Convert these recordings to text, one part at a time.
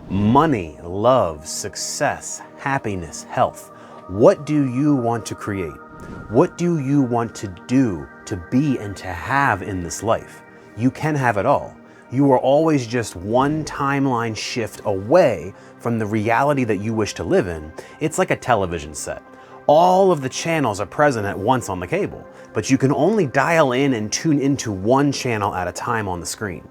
Money, love, success, happiness, health. What do you want to create? What do you want to do, to be, and to have in this life? You can have it all. You are always just one timeline shift away from the reality that you wish to live in. It's like a television set. All of the channels are present at once on the cable, but you can only dial in and tune into one channel at a time on the screen.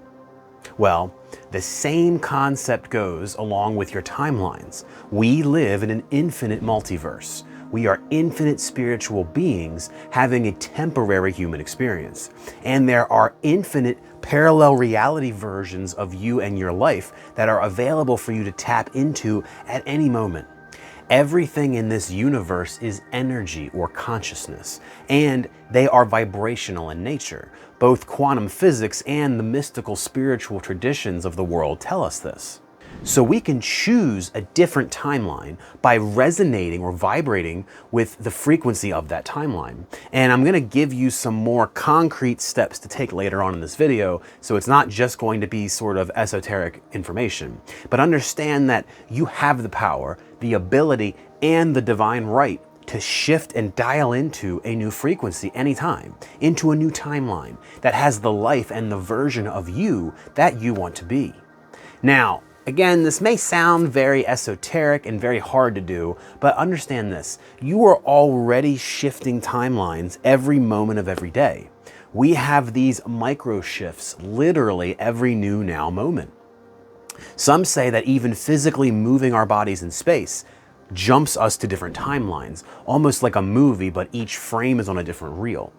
Well, the same concept goes along with your timelines. We live in an infinite multiverse. We are infinite spiritual beings having a temporary human experience. And there are infinite parallel reality versions of you and your life that are available for you to tap into at any moment. Everything in this universe is energy or consciousness, and they are vibrational in nature. Both quantum physics and the mystical spiritual traditions of the world tell us this. So we can choose a different timeline by resonating or vibrating with the frequency of that timeline. And I'm gonna give you some more concrete steps to take later on in this video, so it's not just going to be sort of esoteric information. But understand that you have the power, the ability, and the divine right to shift and dial into a new frequency anytime, into a new timeline that has the life and the version of you that you want to be. Now, again, this may sound very esoteric and very hard to do, but understand this. You are already shifting timelines every moment of every day. We have these micro shifts literally every new now moment. Some say that even physically moving our bodies in space jumps us to different timelines, almost like a movie, but each frame is on a different reel.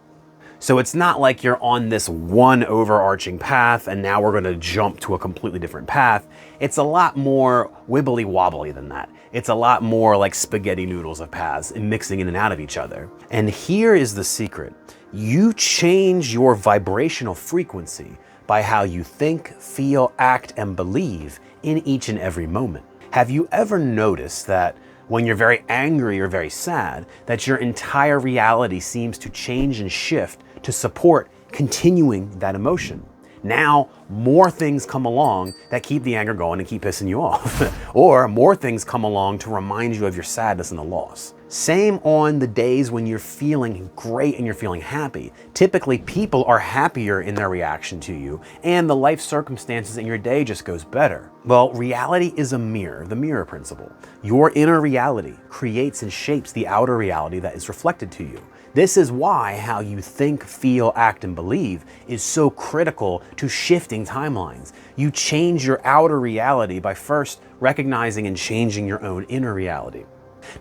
So it's not like you're on this one overarching path and now we're gonna jump to a completely different path. It's a lot more wibbly wobbly than that. It's a lot more like spaghetti noodles of paths and mixing in and out of each other. And here is the secret. You change your vibrational frequency by how you think, feel, act, and believe in each and every moment. Have you ever noticed that when you're very angry or very sad, that your entire reality seems to change and shift to support continuing that emotion? Now, more things come along that keep the anger going and keep pissing you off. Or more things come along to remind you of your sadness and the loss. Same on the days when you're feeling great and you're feeling happy. Typically, people are happier in their reaction to you, and the life circumstances in your day just goes better. Well, reality is a mirror, the mirror principle. Your inner reality creates and shapes the outer reality that is reflected to you. This is why how you think, feel, act, and believe is so critical to shifting timelines. You change your outer reality by first recognizing and changing your own inner reality.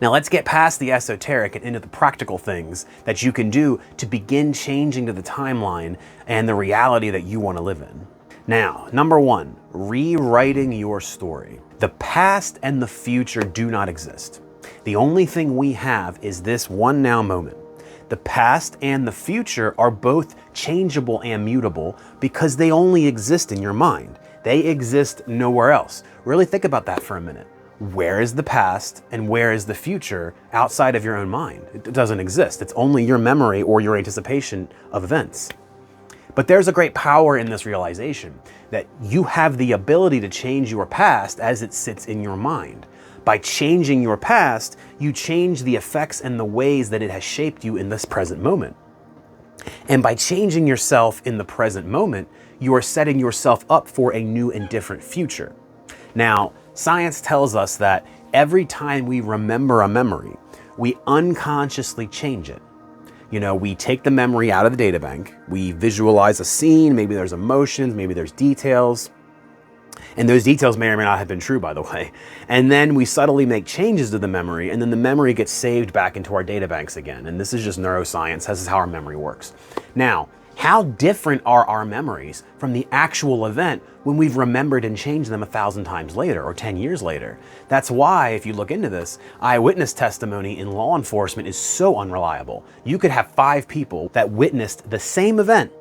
Now let's get past the esoteric and into the practical things that you can do to begin changing to the timeline and the reality that you want to live in. Now, number one, rewriting your story. The past and the future do not exist. The only thing we have is this one now moment. The past and the future are both changeable and mutable because they only exist in your mind. They exist nowhere else. Really think about that for a minute. Where is the past and where is the future outside of your own mind? It doesn't exist. It's only your memory or your anticipation of events. But there's a great power in this realization that you have the ability to change your past as it sits in your mind. By changing your past, you change the effects and the ways that it has shaped you in this present moment. And by changing yourself in the present moment, you are setting yourself up for a new and different future. Now, science tells us that every time we remember a memory, we unconsciously change it. You know, we take the memory out of the databank, we visualize a scene, maybe there's emotions, maybe there's details. And those details may or may not have been true, by the way. And then we subtly make changes to the memory, and then the memory gets saved back into our databanks again. And this is just neuroscience. This is how our memory works. Now, how different are our memories from the actual event when we've remembered and changed them 1,000 times later or 10 years later? That's why, if you look into this, eyewitness testimony in law enforcement is so unreliable. You could have 5 people that witnessed the same event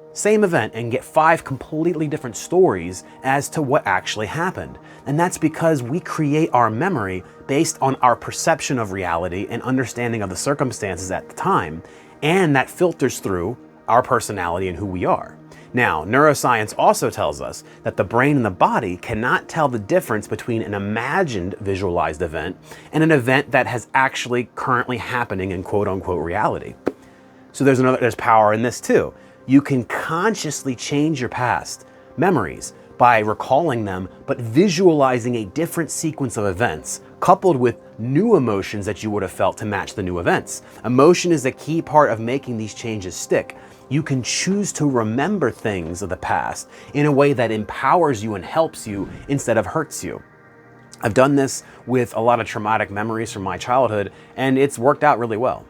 and get 5 completely different stories as to what actually happened. And that's because we create our memory based on our perception of reality and understanding of the circumstances at the time, and that filters through our personality and who we are. Now, neuroscience also tells us that the brain and the body cannot tell the difference between an imagined visualized event and an event that has actually currently happening in quote unquote reality. So there's power in this too. You can consciously change your past memories by recalling them, but visualizing a different sequence of events coupled with new emotions that you would have felt to match the new events. Emotion is a key part of making these changes stick. You can choose to remember things of the past in a way that empowers you and helps you instead of hurts you. I've done this with a lot of traumatic memories from my childhood, and it's worked out really well.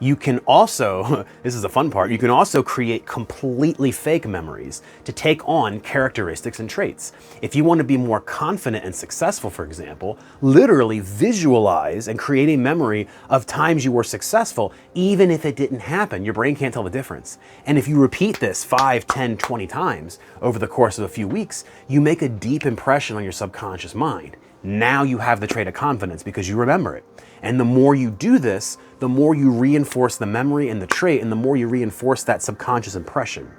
You can also, this is the fun part, you can also create completely fake memories to take on characteristics and traits. If you want to be more confident and successful, for example, literally visualize and create a memory of times you were successful, even if it didn't happen. Your brain can't tell the difference. And if you repeat this 5, 10, 20 times over the course of a few weeks, you make a deep impression on your subconscious mind. Now you have the trait of confidence because you remember it. And the more you do this, the more you reinforce the memory and the trait, and the more you reinforce that subconscious impression.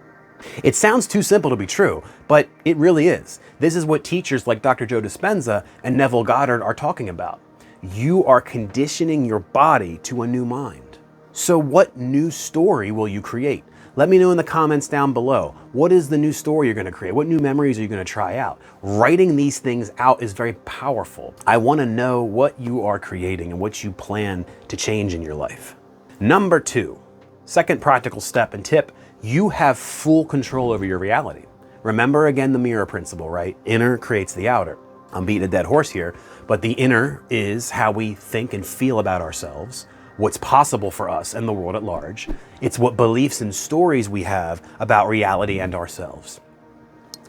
It sounds too simple to be true, but it really is. This is what teachers like Dr. Joe Dispenza and Neville Goddard are talking about. You are conditioning your body to a new mind. So what new story will you create? Let me know in the comments down below. What is the new story you're going to create? What new memories are you going to try out? Writing these things out is very powerful. I want to know what you are creating and what you plan to change in your life. Number 2, second practical step and tip, you have full control over your reality. Remember again the mirror principle, right? Inner creates the outer. I'm beating a dead horse here, but the inner is how we think and feel about ourselves, what's possible for us and the world at large. It's what beliefs and stories we have about reality and ourselves.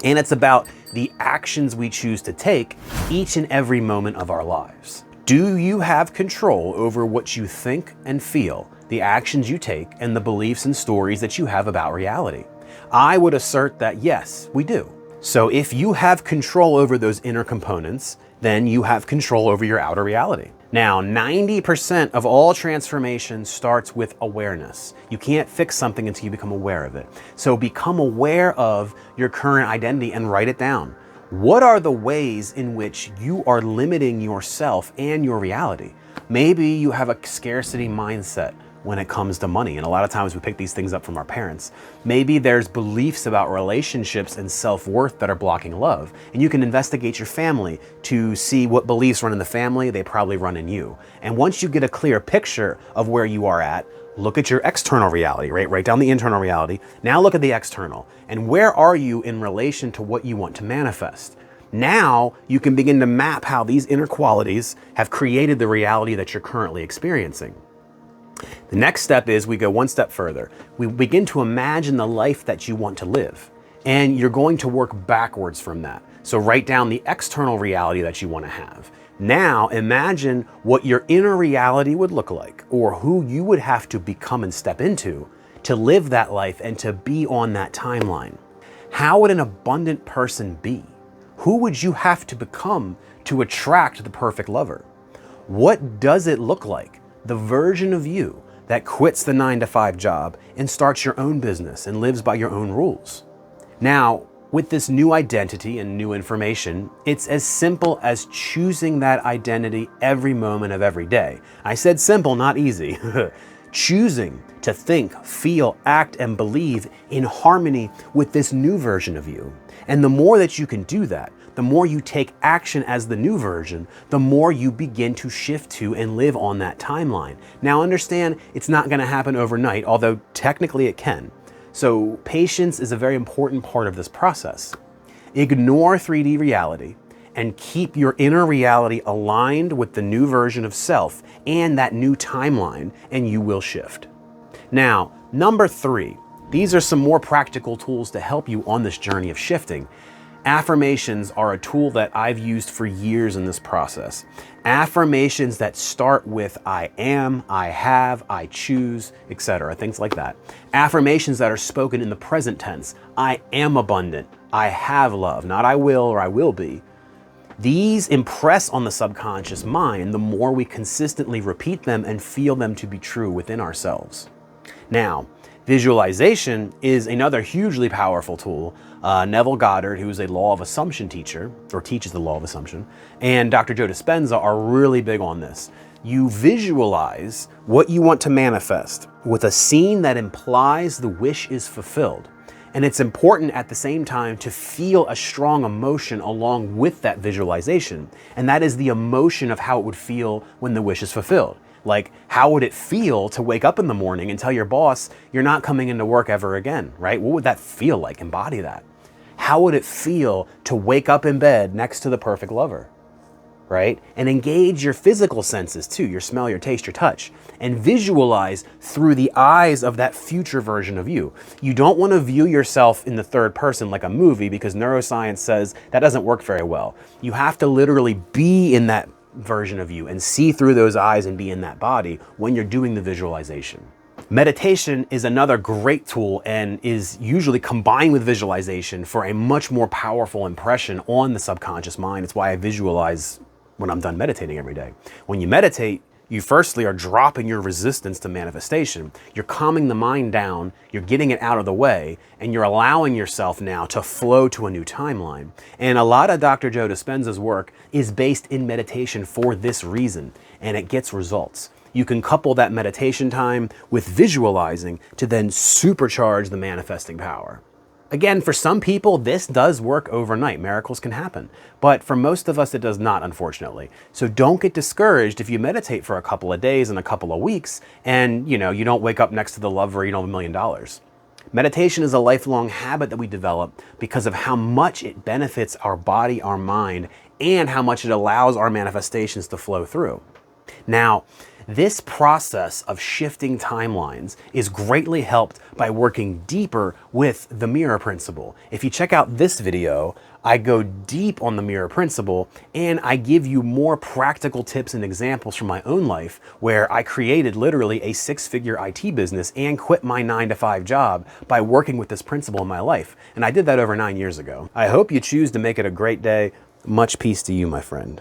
And it's about the actions we choose to take each and every moment of our lives. Do you have control over what you think and feel, the actions you take, and the beliefs and stories that you have about reality? I would assert that yes, we do. So if you have control over those inner components, then you have control over your outer reality. Now, 90% of all transformation starts with awareness. You can't fix something until you become aware of it. So become aware of your current identity and write it down. What are the ways in which you are limiting yourself and your reality? Maybe you have a scarcity mindset when it comes to money, and a lot of times we pick these things up from our parents. Maybe there's beliefs about relationships and self-worth that are blocking love, and you can investigate your family to see what beliefs run in the family. They probably run in you. And once you get a clear picture of where you are at, look at your external reality, right? Write down the internal reality. Now look at the external, and where are you in relation to what you want to manifest? Now you can begin to map how these inner qualities have created the reality that you're currently experiencing. The next step is we go one step further. We begin to imagine the life that you want to live, and you're going to work backwards from that. So write down the external reality that you want to have. Now imagine what your inner reality would look like, or who you would have to become and step into to live that life and to be on that timeline. How would an abundant person be? Who would you have to become to attract the perfect lover? What does it look like? The version of you that quits the 9-to-5 job and starts your own business and lives by your own rules. Now, with this new identity and new information, it's as simple as choosing that identity every moment of every day. I said simple, not easy. Choosing to think, feel, act, and believe in harmony with this new version of you. And the more that you can do that, the more you take action as the new version, the more you begin to shift to and live on that timeline. Now understand, it's not going to happen overnight, although technically it can. So patience is a very important part of this process. Ignore 3D reality and keep your inner reality aligned with the new version of self and that new timeline, and you will shift. Now, number 3, these are some more practical tools to help you on this journey of shifting. Affirmations are a tool that I've used for years in this process. Affirmations that start with I am, I have, I choose, etc., things like that. Affirmations that are spoken in the present tense. I am abundant, I have love, not I will or I will be. These impress on the subconscious mind the more we consistently repeat them and feel them to be true within ourselves. Now, Visualization is another hugely powerful tool. Neville Goddard, who is a law of assumption teacher, or teaches the law of assumption, and Dr. Joe Dispenza are really big on this. You visualize what you want to manifest with a scene that implies the wish is fulfilled. And it's important at the same time to feel a strong emotion along with that visualization. And that is the emotion of how it would feel when the wish is fulfilled. Like, how would it feel to wake up in the morning and tell your boss you're not coming into work ever again, right? What would that feel like? Embody that. How would it feel to wake up in bed next to the perfect lover, right? And engage your physical senses too, your smell, your taste, your touch, and visualize through the eyes of that future version of you. You don't want to view yourself in the third person like a movie, because neuroscience says that doesn't work very well. You have to literally be in that version of you and see through those eyes and be in that body when you're doing the visualization. Meditation is another great tool and is usually combined with visualization for a much more powerful impression on the subconscious mind. It's why I visualize when I'm done meditating every day. When you meditate, you firstly are dropping your resistance to manifestation. You're calming the mind down, you're getting it out of the way, and you're allowing yourself now to flow to a new timeline. And a lot of Dr. Joe Dispenza's work is based in meditation for this reason, and it gets results. You can couple that meditation time with visualizing to then supercharge the manifesting power. Again, for some people, this does work overnight. Miracles can happen. But for most of us, it does not, unfortunately. So don't get discouraged if you meditate for a couple of days and a couple of weeks and, you don't wake up next to the lover, you don't have $1 million. Meditation is a lifelong habit that we develop because of how much it benefits our body, our mind, and how much it allows our manifestations to flow through. Now, this process of shifting timelines is greatly helped by working deeper with the mirror principle. If you check out this video, I go deep on the mirror principle and I give you more practical tips and examples from my own life where I created literally a 6-figure IT business and quit my 9-to-5 job by working with this principle in my life. And I did that over 9 years ago. I hope you choose to make it a great day. Much peace to you, my friend.